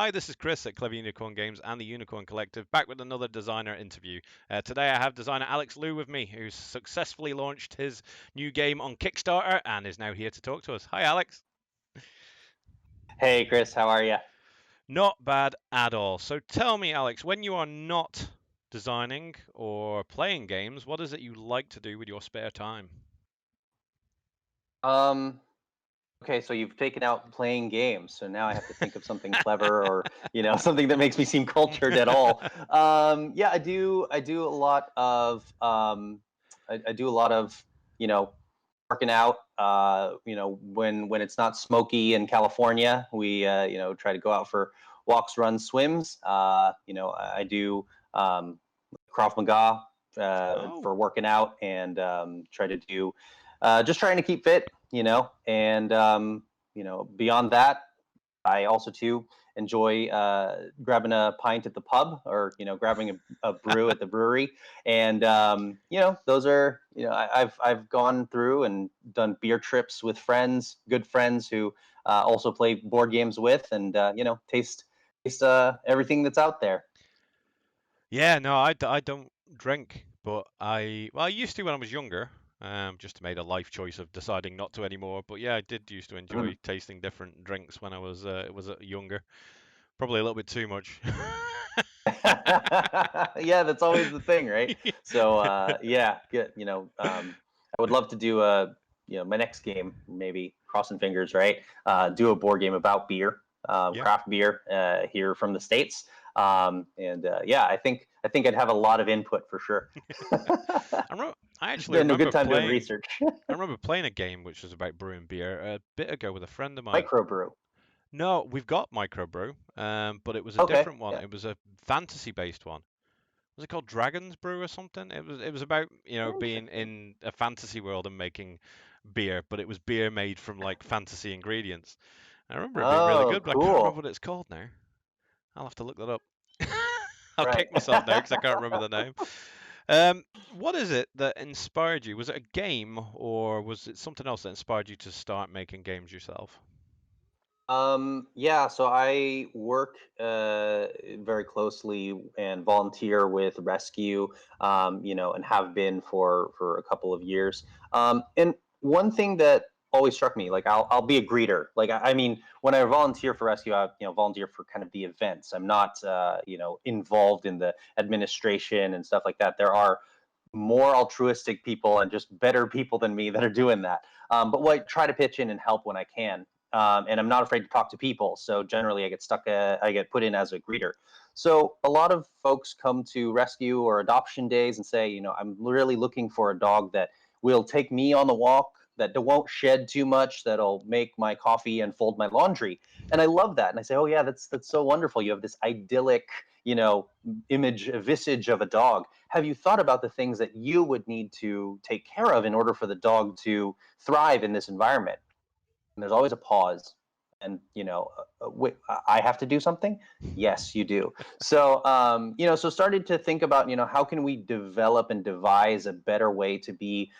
Hi, this is Chris at Clever Unicorn Games and the Unicorn Collective, back with another designer interview. Today I have designer Alex Liu with me, who's successfully launched his new game on Kickstarter and is now here to talk to us. Hi, Alex. Hey, Chris, how are you? Not bad at all. So tell me, Alex, when you are not designing or playing games, what is it you like to do with your spare time? Um, okay, so you've taken out playing games, so now I have to think of something clever or, something that makes me seem cultured at all. Yeah, I do a lot of, I do a lot of, you know, working out. When it's not smoky in California, we, try to go out for walks, runs, swims. I do Krav Maga Oh, for working out and try to do just trying to keep fit, and beyond that, I also too enjoy grabbing a pint at the pub or grabbing a brew at the brewery, and those are I've gone through and done beer trips with friends, good friends who also play board games with, and taste everything that's out there. yeah, no, I don't drink, but I used to when I was younger. Just made a life choice of deciding not to anymore. But yeah, I did used to enjoy tasting different drinks when I was younger. Probably a little bit too much. Yeah, that's always the thing, right? So yeah, good. I would love to do my next game, maybe crossing fingers, right? Do a board game about beer, Yeah. craft beer here from the States. And yeah, I think I'd have a lot of input for sure. I actually Been a remember good time doing playing. research. I remember playing a game which was about brewing beer a bit ago with a friend of mine. Microbrew. No, we've got microbrew, but it was a Okay. different one. Yeah. It was a fantasy-based one. Was it called Dragon's Brew or something? It was about, being Interesting. in a fantasy world and making beer, but it was beer made from like fantasy ingredients. I remember it being really Oh, good, but I can't remember cool. what it's called now. I'll have to look that up. I'll Right. kick myself now because I can't remember the name. Um, what is it that inspired you? Was it a game or was it something else that inspired you to start making games yourself? Yeah, so I work very closely and volunteer with rescue, and have been for a couple of years. And one thing that always struck me, like I'll be a greeter. Like I mean, when I volunteer for rescue, I volunteer for kind of the events. I'm not involved in the administration and stuff like that. There are more altruistic people and just better people than me that are doing that. But what I try to pitch in and help when I can. And I'm not afraid to talk to people. So generally, I get put in as a greeter. So a lot of folks come to rescue or adoption days and say, I'm really looking for a dog that will take me on the walk, that won't shed too much, that'll make my coffee and fold my laundry. And I love that. And I say, oh yeah, that's so wonderful. You have this idyllic, image, a visage of a dog. Have you thought about the things that you would need to take care of in order for the dog to thrive in this environment? And there's always a pause. And wait, I have to do something. Yes, you do. So so started to think about how can we develop and devise a better way to be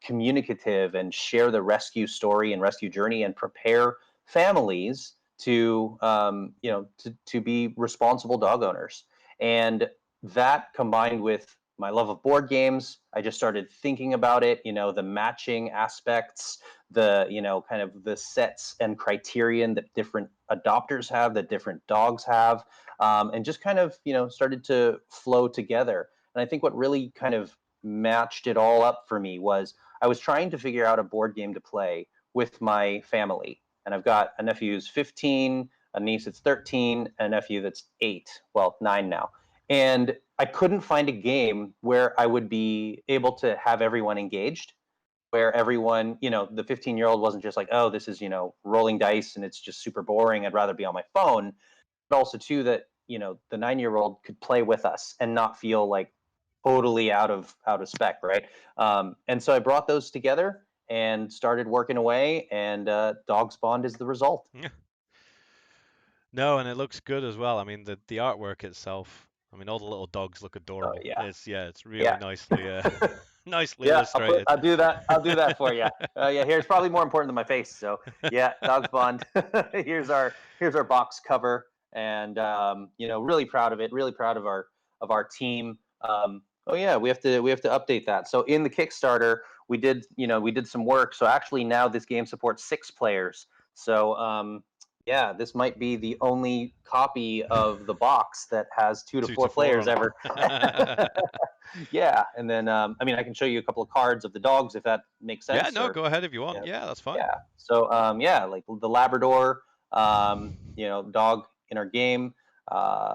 communicative and share the rescue story and rescue journey and prepare families to to be responsible dog owners. And that combined with my love of board games, I just started thinking about it, the matching aspects, the kind of the sets and criterion that different adopters have, that different dogs have, and just kind of started to flow together. And I think what really kind of matched it all up for me was I was trying to figure out a board game to play with my family, and I've got a nephew who's 15, a niece that's 13, a nephew that's 8, well, 9 now. And I couldn't find a game where I would be able to have everyone engaged, where everyone, the 15-year-old wasn't just like, oh, this is, rolling dice and it's just super boring. I'd rather be on my phone. But also, too, that, the 9-year-old could play with us and not feel like totally out of spec, right? And so I brought those together and started working away, and dogsBOND is the result. No, and it looks good as well. I mean, the artwork itself. I mean, all the little dogs look Oh, adorable. yeah. It's really Yeah. nicely nicely Yeah, illustrated. I'll do that. I'll do that for you. Yeah, here's probably more important than my face. So yeah, dogsBOND. Here's our box cover. and really proud of it. Really proud of our team. Oh yeah, we have to update that. So in the Kickstarter, we did some work. So actually now this game supports 6 players. So yeah, this might be the only copy of the box that has two to Two to four four players on ever. it. Yeah, and then I can show you a couple of cards of the dogs if that makes Yeah, sense, no, or go ahead if you want. yeah, Yeah, that's fine. yeah. So yeah, like the Labrador, dog in our game.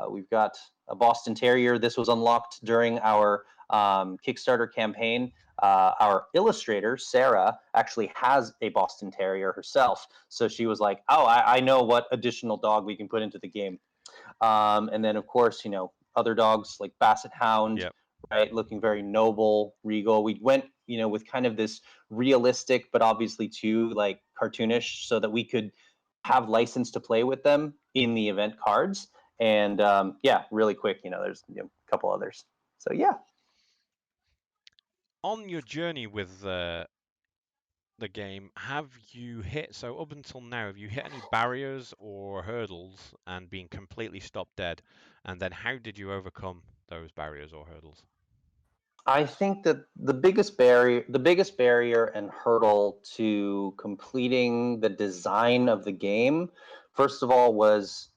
We've got a Boston Terrier. This was unlocked during our Kickstarter campaign. Our illustrator Sarah actually has a Boston Terrier herself, so she was like, "Oh, I know what additional dog we can put into the game." And then, of course, other dogs like Basset Hound, Yep. right, looking very noble, regal. We went, with kind of this realistic, but obviously too like cartoonish, so that we could have license to play with them in the event cards. And yeah, really quick, there's a couple others. So yeah. On your journey with the game, have you hit, so up until now, have you hit any barriers or hurdles and been completely stopped dead? And then how did you overcome those barriers or hurdles? I think that the biggest barrier and hurdle to completing the design of the game, first of all, was,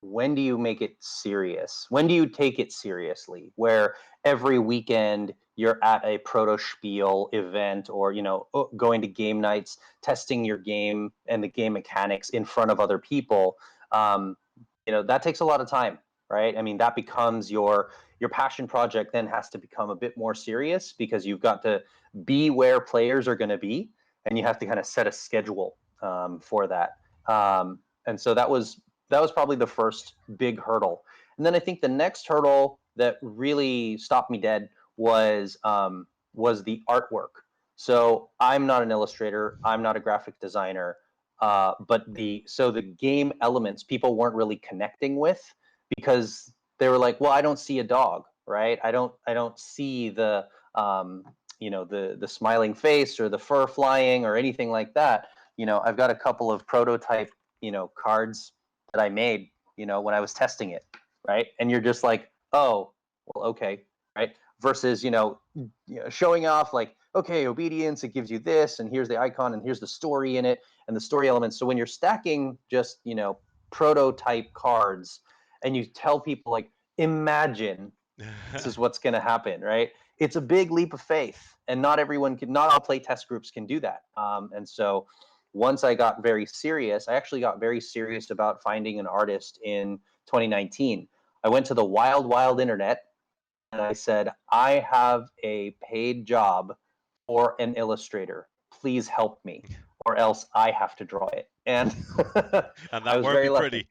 when do you make it serious? When do you take it seriously? Where every weekend you're at a proto spiel event, or, going to game nights, testing your game and the game mechanics in front of other people. Um, that takes a lot of time, right? I mean, that becomes your passion project, then has to become a bit more serious, because you've got to be where players are going to be, and you have to kind of set a schedule for that. And so that was probably the first big hurdle. And then I think the next hurdle that really stopped me dead was the artwork. So I'm not an illustrator, I'm not a graphic designer, but the game elements people weren't really connecting with, because they were like, well, I don't see a dog, right? I don't see um, the smiling face or the fur flying or anything like that. I've got a couple of prototype cards that I made when I was testing it, right? And you're just like, oh, well, okay, right? Versus showing off like, okay, obedience, it gives you this, and here's the icon, and here's the story in it, and the story elements. So when you're stacking just prototype cards, and you tell people like, imagine this is what's going to happen, right? It's a big leap of faith, and not all play test groups can do that. And so once I got very serious, I actually got very serious about finding an artist in 2019. I went to the wild, wild internet, and I said, I have a paid job for an illustrator. Please help me, or else I have to draw it. And And I that was won't very be lucky. pretty.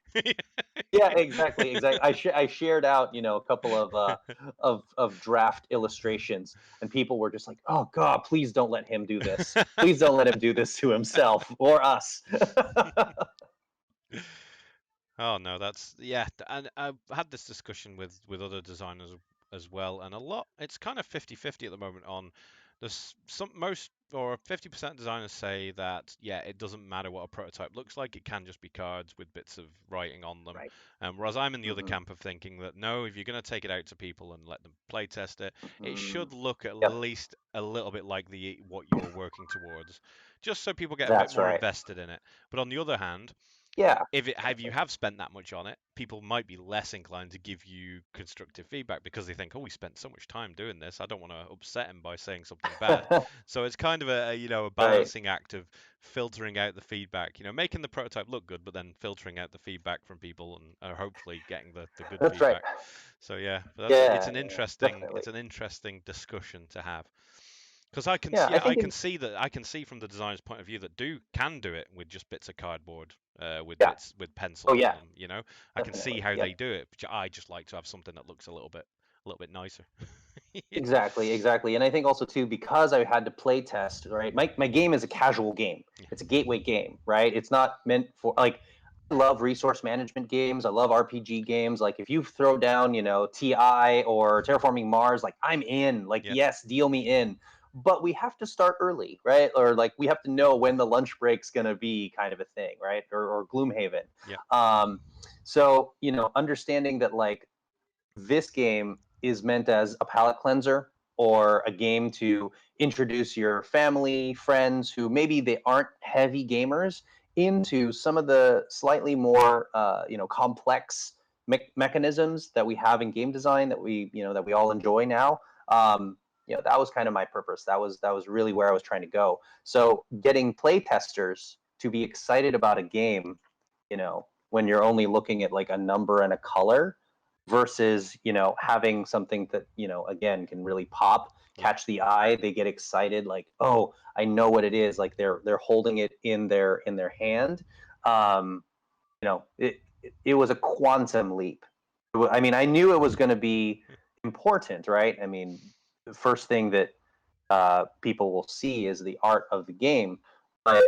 Yeah, exactly, exactly. I shared out a couple of draft illustrations, and people were just like, "Oh God, please don't let him do this. Please don't let him do this to himself or us." Oh no, that's yeah, and I've had this discussion with other designers as well, and a lot. It's kind of 50-50 at the moment on there's some most or 50% of designers say that yeah, it doesn't matter what a prototype looks like, it can just be cards with bits of writing on them. Right. Whereas I'm in the other Hmm. camp of thinking that no, if you're going to take it out to people and let them play test it, it Hmm. should look at Yep, least a little bit like the what you're working towards, just so people get a bit that's more right. invested in it. But on the other hand, Yeah, if you exactly. have spent that much on it, people might be less inclined to give you constructive feedback because they think, oh, we spent so much time doing this. I don't want to upset him by saying something bad. So it's kind of a Right. balancing act of filtering out the feedback, making the prototype look good, but then filtering out the feedback from people and hopefully getting the good That's right. feedback. So yeah, but Yeah, yeah, yeah, definitely. it's an interesting discussion to have. Because I can Yeah, I I think can see that I can see from the designer's point of view that can do it with just bits of cardboard, with yeah. bits with Oh pencil on yeah, them. I can see definitely. how they Yep. do it. But I just like to have something that looks a little bit nicer. Yeah. Exactly, exactly. And I think also too, because I had to play test, right? My game is a casual game. Yeah. It's a gateway game, right? It's not meant for like, I love resource management games. I love RPG games. Like if you throw down, TI or Terraforming Mars, like I'm in. Like Yep. yes, deal me in. but we have to start early, right? Or like we have to know when the lunch break's going to be, kind of a thing, right? Or Gloomhaven. Yeah. Um, so understanding that like this game is meant as a palate cleanser or a game to introduce your family, friends who maybe they aren't heavy gamers into some of the slightly more complex mechanisms that we have in game design that we all enjoy now. That was kind of my purpose. That was really where I was trying to go. So getting play testers to be excited about a game, when you're only looking at like a number and a color versus having something that again can really pop, Yeah. catch the eye, they get excited, like, oh, I know what it is, like they're holding it in their hand. Um you know it it was a quantum leap. I mean, I knew it was going to be important, right? I mean, the first thing that people will see is the art of the game, but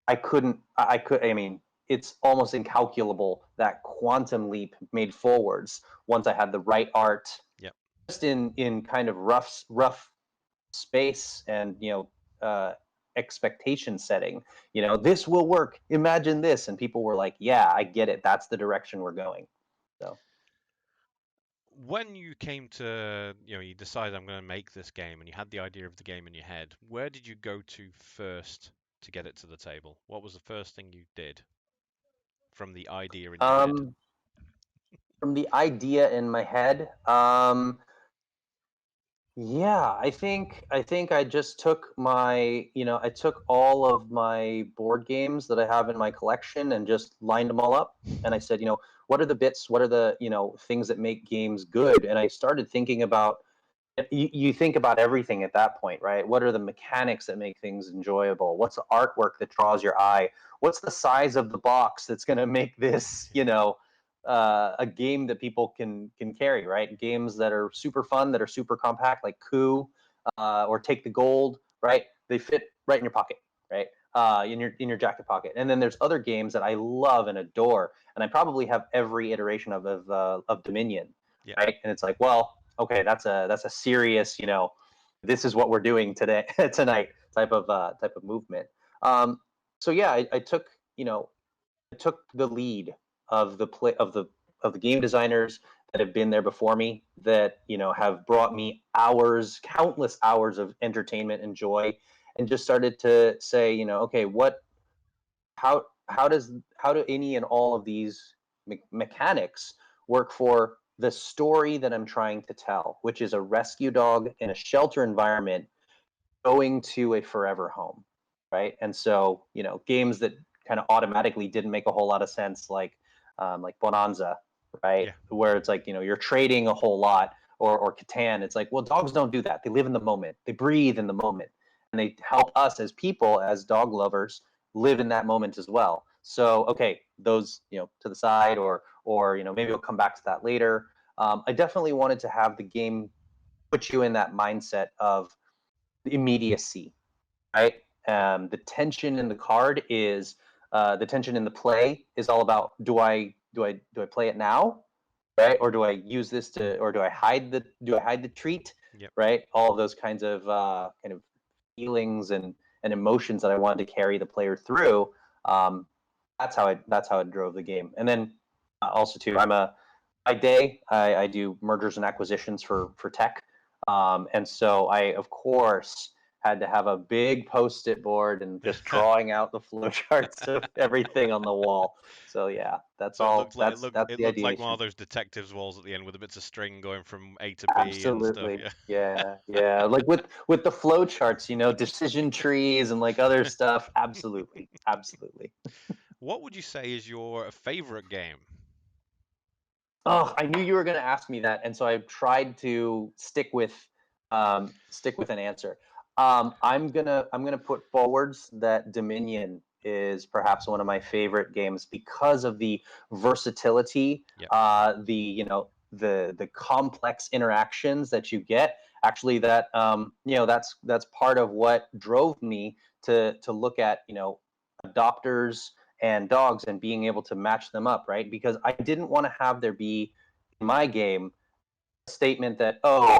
I mean, it's almost incalculable that quantum leap made forwards once I had the right art, Yeah. just in kind of rough space and expectation setting. This will work. Imagine this, and people were like, "Yeah, I get it. That's the direction we're going." So, When you came to, you decided I'm going to make this game and you had the idea of the game in your head, where did you go to first to get it to the table? What was the first thing you did from the idea in your head? um, from the idea in my head, yeah, I think I just took I took all of my board games that I have in my collection and just lined them all up. And I said, what are the bits? What are the things that make games good? And I started thinking about, you think about everything at that point, right? What are the mechanics that make things enjoyable? What's the artwork that draws your eye? What's the size of the box that's going to make this, a game that people can carry, right? Games that are super fun, that are super compact, like Coup, or Take the Gold, right? They fit right in your pocket, right? In your jacket pocket. And then there's other games that I love and adore, and I probably have every iteration of Dominion, Yeah. right? And it's like, well, okay, that's a serious, this is what we're doing today tonight type of movement. Um, so yeah, I took the lead of the play of the game designers that have been there before me, that have brought me countless hours of entertainment and joy, and just started to say, okay, how do any and all of these mechanics work for the story that I'm trying to tell, which is a rescue dog in a shelter environment going to a forever home, right? And so, games that kind of automatically didn't make a whole lot of sense, like Bonanza, right, Yeah. where it's like you're trading a whole lot, or Catan. It's like, well, dogs don't do that. They live in the moment. They breathe in the moment, and they help us as people, as dog lovers, live in that moment as well. So, okay, those to the side, or maybe we'll come back to that later. I definitely wanted to have the game put you in that mindset of immediacy, right? The tension in the card is the tension in the play is all about, do I play it now, right? Or do I use this to, or do I hide the treat, Yep. right? All of those kinds of kind of feelings and emotions that I wanted to carry the player through. Um, that's how it drove the game. And then also too, by day I do mergers and acquisitions for tech, and so I of course had to have a big post-it board and just drawing out the flowcharts of everything on the wall. So yeah, that's So it all. looked like That's it the looked like one ideation. of those detectives walls at the end with the bits of string going from A to B and stuff. Absolutely. Yeah. Yeah, yeah. Like with the flow charts, decision trees and like other stuff. Absolutely. Absolutely. What would you say is your favorite game? Oh, I knew you were going to ask me that, and so I tried to stick with an answer. I'm gonna put forwards that Dominion is perhaps one of my favorite games because of the versatility, Yep. the complex interactions that you get. Actually, that's part of what drove me to look at adopters and dogs and being able to match them up, right? Because I didn't want to have there be in my game a statement that, oh,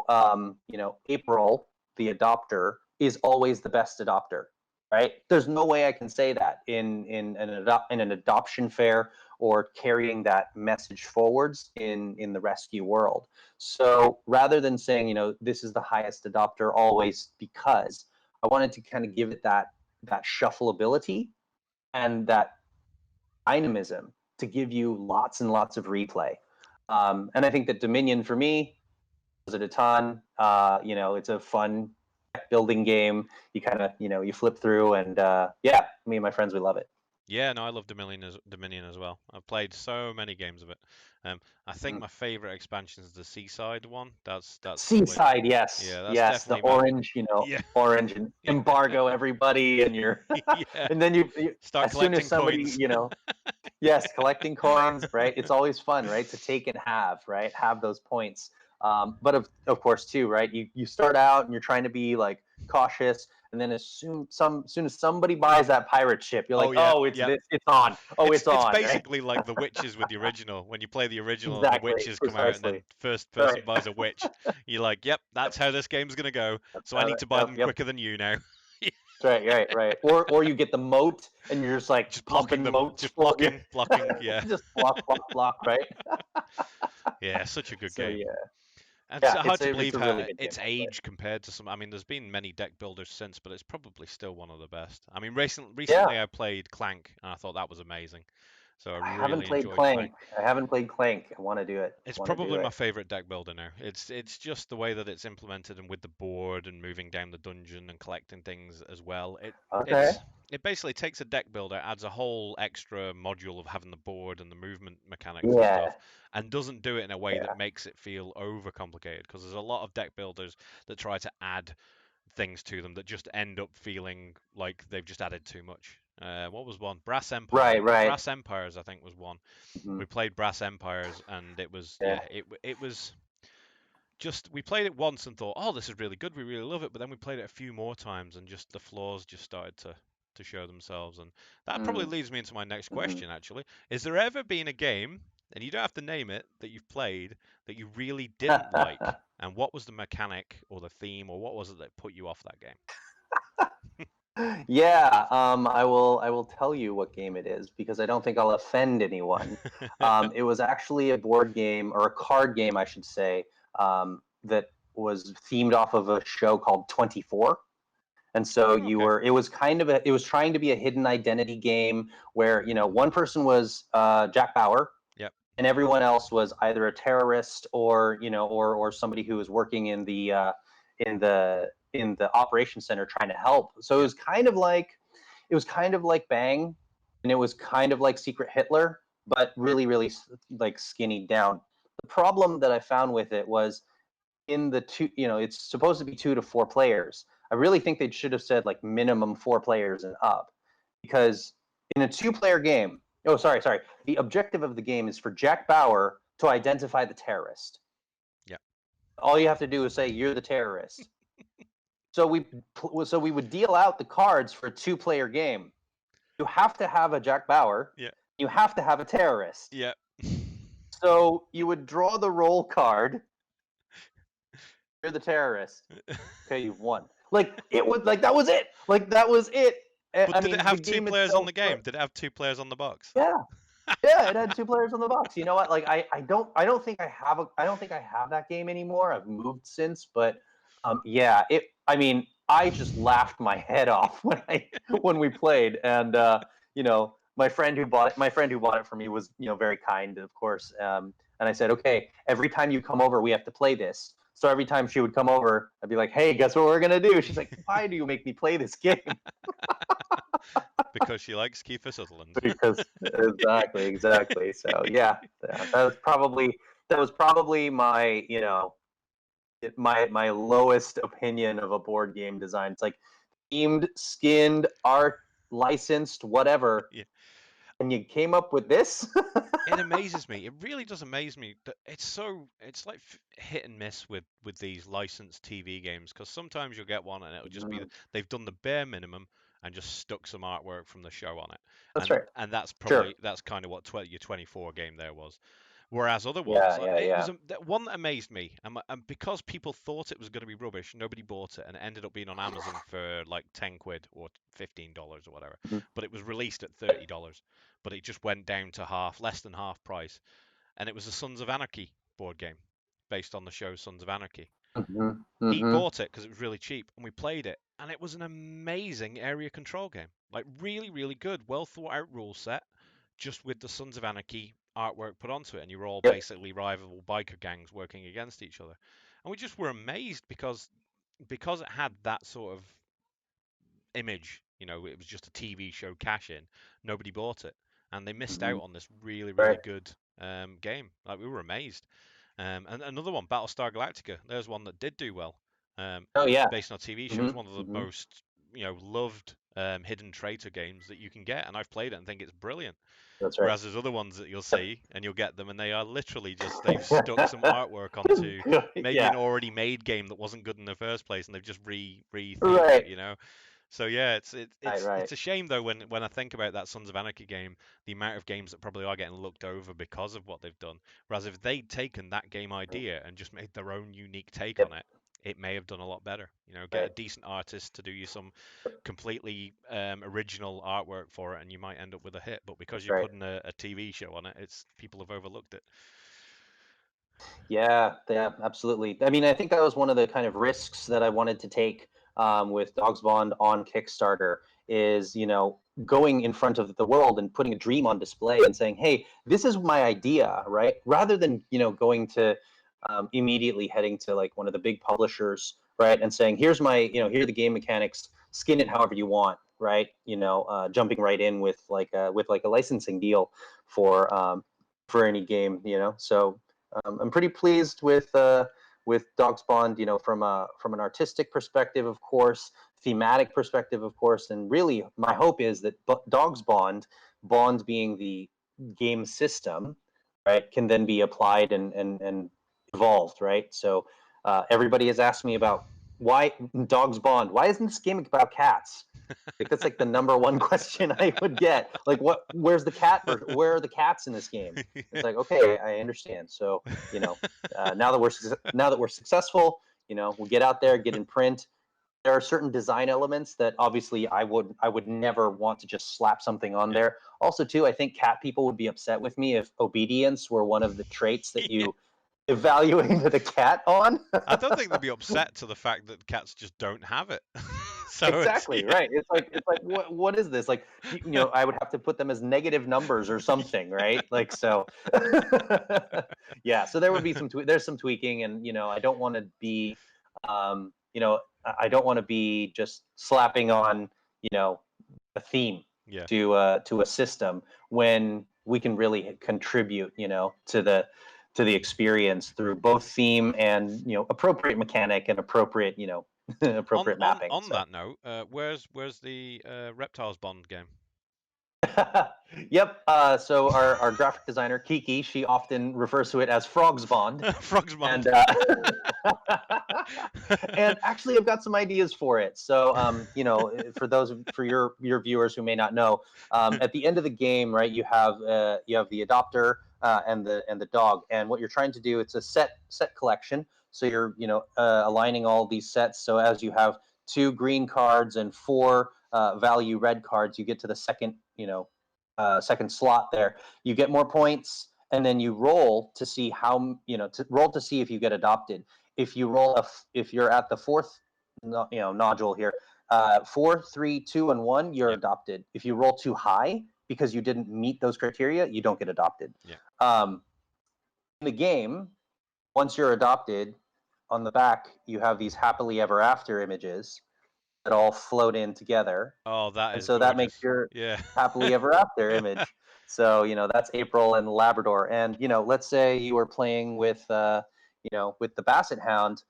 April, the adopter, is always the best adopter, right? There's no way I can say that in an adoption fair or carrying that message forwards in the rescue world. So rather than saying, this is the highest adopter always, because I wanted to kind of give it that shuffleability and that dynamism to give you lots and lots of replay. And I think that Dominion for me does it a ton. It's a fun building game. You kind of, you flip through, and yeah, me and my friends, we love it. Yeah, no, I love Dominion as well. I've played so many games of it. I think Mhm. my favorite expansion is the Seaside one. That's probably Seaside, yes, yeah, that's yes, the definitely my orange, yeah. orange and embargo everybody, and you're, Yeah. and then Start as soon as collecting somebody, coins. yes, collecting coins, right? It's always fun, right? To take and have, right? Have those points. But of course, too, right? You start out and you're trying to be like cautious, and then soon as somebody buys that pirate ship, you're Oh like, yeah, oh, it's yep. this, it's on, oh, It's it's it's on, right? basically like the witches with the original. When you play the original and the Exactly, witches come out, and then precisely, first right. person buys a witch, you're like, yep, that's how this game's gonna go. So I need to buy Yep, them yep. quicker than you now. Right, right, right. Or you get the moat, and you're just like Just blocking pumping them, moats just full of your, blocking. Yeah, just block, block, block, right? yeah, such a good So game. yeah, And it's yeah, hard to it's believe a really how good game. its Well played. age compared to some. I mean, there's been many deck builders since, but it's probably still one of the best. I mean, Yeah, recently I played Clank, and I thought that was amazing. So I I haven't really played enjoyed Clank. Clank. I haven't played Clank. I want to do it. It's Want to do probably my it. favorite deck builder now. It's just the way that it's implemented and with the board and moving down the dungeon and collecting things as well. Okay. It basically takes a deck builder, adds a whole extra module of having the board and the movement mechanics and stuff, Yeah. and doesn't do it in a way that Yeah. makes it feel overcomplicated. Because there's a lot of deck builders that try to add things to them that just end up feeling like they've just added too much. What was one? Right. Right. Brass Empires, I think was one. Hmm. We played Brass Empires, and it was Yeah. yeah, it was just we played it once and thought, oh, this is really good, we really love it. But then we played it a few more times, and just the flaws just started to show themselves. And that probably Mm. leads me into my next Hmm. question. Actually, is there ever been a game, and you don't have to name it, that you've played that you really didn't like? And what was the mechanic or the theme, or what was it that put you off that game? Yeah. I will tell you what game it is because I don't think I'll offend anyone. It was actually a board game or a card game, I should say, that was themed off of a show called 24. And so Oh, okay. it was it was trying to be a hidden identity game where, one person was Jack Bauer, Yep. and everyone else was either a terrorist or, or somebody who was working in the operation center trying to help. So Yep. it was kind of like Bang, and it was kind of like Secret Hitler, but really, really like skinny down. The problem that I found with it was in the two, it's supposed to be 2 to 4 players. I really think they should have said like minimum 4 players and up, because in a 2 player game, oh, sorry, the objective of the game is for Jack Bauer to identify the terrorist. Yep. All you have to do is say you're the terrorist. So we would deal out the cards for a 2 player game. You have to have a Jack Bauer. Yep. You have to have a terrorist. Yep. So you would draw the roll card. You're the terrorist. Okay, you've won. Like it was like that was it. Like that was it. But I did it mean, the have two game players on itself. the game? Did it have two players on the box? Yeah, yeah. It had 2 players on the box. You know what? Like I don't think I don't think I have that game anymore. I've moved since, but yeah. It. I mean, I just laughed my head off when we played, and my friend who bought it for me was, very kind, of course. And I said, okay, every time you come over, we have to play this. So every time she would come over, I'd be like, hey, guess what we're gonna do? She's like, why do you make me play this game? Because she likes Kiefer Sutherland. Because exactly, exactly. So yeah, yeah, that was probably my, my lowest opinion of a board game design. It's like themed, skinned, art, licensed, whatever, Yeah. and you came up with this. It amazes me. It really does amaze me that it's like hit and miss with these licensed TV games, because sometimes you'll get one and it'll just be Mhm. they've done the bare minimum and just stuck some artwork from the show on it. That's right. And that's Sure. kind of what your 24 game there was. Whereas other ones, Yeah, yeah, it was yeah. one that amazed me, and because people thought it was going to be rubbish, nobody bought it, and it ended up being on Amazon for like 10 quid or $15 or whatever. Mhm. But it was released at $30, but it just went down to less than half price, and it was the Sons of Anarchy board game, based on the show Sons of Anarchy. Mhm. He Mhm. bought it because it was really cheap, and we played it, and it was an amazing area control game. Like really, really good, well thought out rule set, just with the Sons of Anarchy artwork put onto it, and you were all Yep. basically rival biker gangs working against each other. And we just were amazed because it had that sort of image. You know, it was just a TV show cash in. Nobody bought it, and they missed Mhm. out on this really, really Right. good game. Like we were amazed. And another one, Battlestar Galactica. There's one that did do well. Oh yeah. Based on a TV show. It's Mhm. one of the Mhm. most loved hidden traitor games that you can get, and I've played it and think it's brilliant. That's right. Whereas there's other ones that you'll Yep. see and you'll get them, and they are literally just they've stuck some artwork onto maybe Yeah. an already made game that wasn't good in the first place, and they've just re-themed Right. it. So yeah, Right. Right. it's a shame though when I think about that Sons of Anarchy game, the amount of games that probably are getting looked over because of what they've done. Whereas if they'd taken that game idea and just made their own unique take Yep. on it, it may have done a lot better. Get a Right. decent artist to do you some completely original artwork for it, and you might end up with a hit. But because That's you're right. putting a TV show on it, it's people have overlooked it. Yeah, yeah, absolutely. I mean, I think that was one of the kind of risks that I wanted to take with dogsBOND on Kickstarter is, going in front of the world and putting a dream on display and saying, hey, this is my idea, right? Rather than, going to immediately heading to like one of the big publishers, right? And saying, here's here are the game mechanics, skin it however you want, right? Jumping right in with like a licensing deal for any game, So I'm pretty pleased with dogsBOND, from an artistic perspective, of course, thematic perspective, of course, and really my hope is that dogsBOND, Bond being the game system, right, can then be applied and evolved, right? So everybody has asked me about why dogsBOND. Why isn't this game about cats? Like that's like the number one question I would get. Like, Where's the cat version? Where are the cats in this game? It's like, okay, I understand. So, now that we're successful, we'll get out there, get in print. There are certain design elements that obviously I would never want to just slap something on Yeah. there. Also, too, I think cat people would be upset with me if obedience were one of the traits that Yeah. you evaluated the cat on. I don't think they'd be upset to the fact that cats just don't have it. So it's Exactly, right. It's like what is this? Like I would have to put them as negative numbers or something, right? Like so. Yeah, so there would be there's some tweaking, and I don't want to be I don't want to be just slapping on, a theme yeah. to a system when we can really contribute, to the experience through both theme and, appropriate mechanic and appropriate, On appropriate on mapping. on So that note, where's the Reptiles Bond game? yep. So our graphic designer Kiki, she often refers to it as Frogs Bond, Frogs Bond. and and actually, I've got some ideas for it. So for your viewers who may not know, at the end of the game, right, you have the adopter and the dog, and what you're trying to do, it's a set collection. So you're aligning all these sets. So as you have two green cards and four value red cards, you get to the second slot there. You get more points, and then you roll to see roll to see if you get adopted. If you're at the fourth nodule here, 4, 3, 2, and 1, you're Yeah. adopted. If you roll too high because you didn't meet those criteria, you don't get adopted. Yeah. um, in the game, once you're adopted, on the back you have these happily ever after images that all float in together, Oh, that and is so that makes gorgeous. your Yeah. happily ever after image. So that's April and Labrador, and let's say you were playing with the Basset Hound,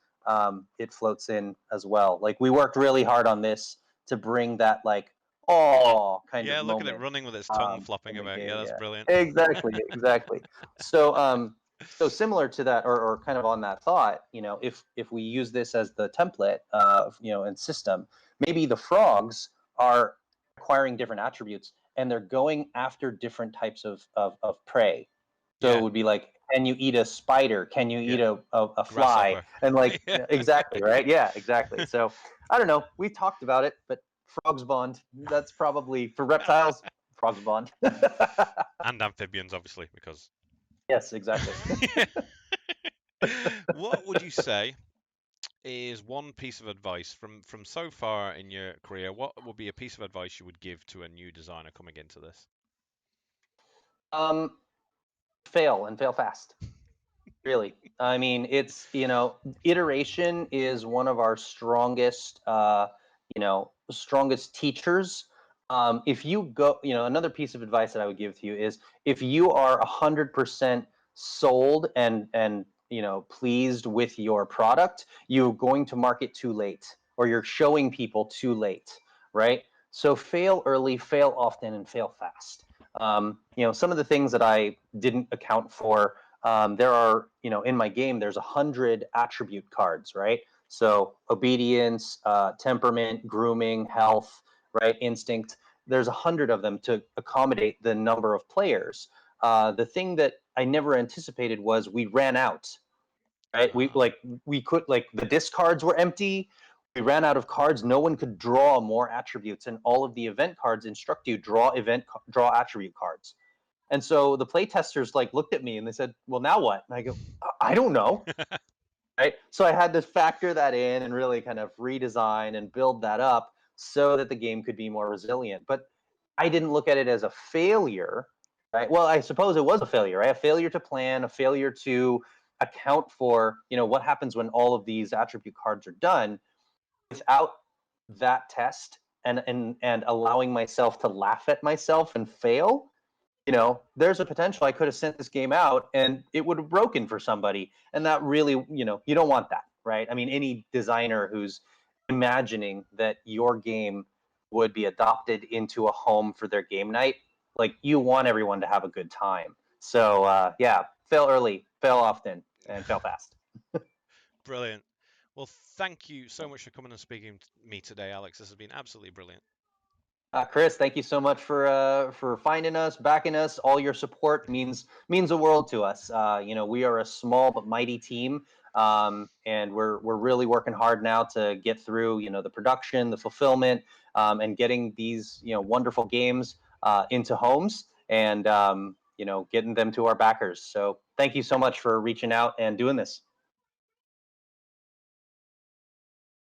it floats in as well. Like we worked really hard on this to bring that like oh kind Yeah, of look at it moment running with its tongue in flopping the about. Yeah, game. that's Yeah, brilliant. exactly, exactly. So so similar to that, or kind of on that thought, if we use this as the template, and system, maybe the frogs are acquiring different attributes and they're going after different types of prey. So it Yeah. would be like, can you eat a spider? Can you eat Yeah. a fly? Grasshopper. And like, Yeah. exactly, right? Yeah, exactly. So I don't know. We talked about it, but frogs bond. That's probably for reptiles. Frogs bond. And amphibians, obviously, because. Yes, exactly. What would you say is one piece of advice from so far in your career? What would be a piece of advice you would give to a new designer coming into this? Um, Fail and fail fast. Really. I mean, it's, iteration is one of our strongest, strongest teachers. If you go, another piece of advice that I would give to you is if you are 100% sold and, pleased with your product, you're going to market too late or you're showing people too late, right? So fail early, fail often, and fail fast. Some of the things that I didn't account for, there are, in my game, there's 100 attribute cards, right? So obedience, temperament, grooming, health, right? Instinct. There's 100 of them to accommodate the number of players. The thing that I never anticipated was we ran out, right? We Ah, like we could like the discards were empty. We ran out of cards. No one could draw more attributes, and all of the event cards instruct you draw attribute cards. And so the playtesters like looked at me and they said, "Well, now what?" And I go, "I don't know." Right? So I had to factor that in and really kind of redesign and build that up so that the game could be more resilient. But I didn't look at it as a failure, right? Well, I suppose it was a failure, right? A failure to plan, a failure to account for, what happens when all of these attribute cards are done. Without that test and allowing myself to laugh at myself and fail, there's a potential I could have sent this game out and it would have broken for somebody. And that really, you don't want that, right? I mean, any designer who's imagining that your game would be adopted into a home for their game night, like you want everyone to have a good time. So, yeah, fail early, fail often, and fail fast. brilliant. Well, thank you so much for coming and speaking to me today, Alex. This has been absolutely brilliant. Chris, thank you so much for finding us, backing us. All your support means the world to us. We are a small but mighty team, and we're really working hard now to get through the production, the fulfillment, and getting these wonderful games into homes and getting them to our backers. So thank you so much for reaching out and doing this.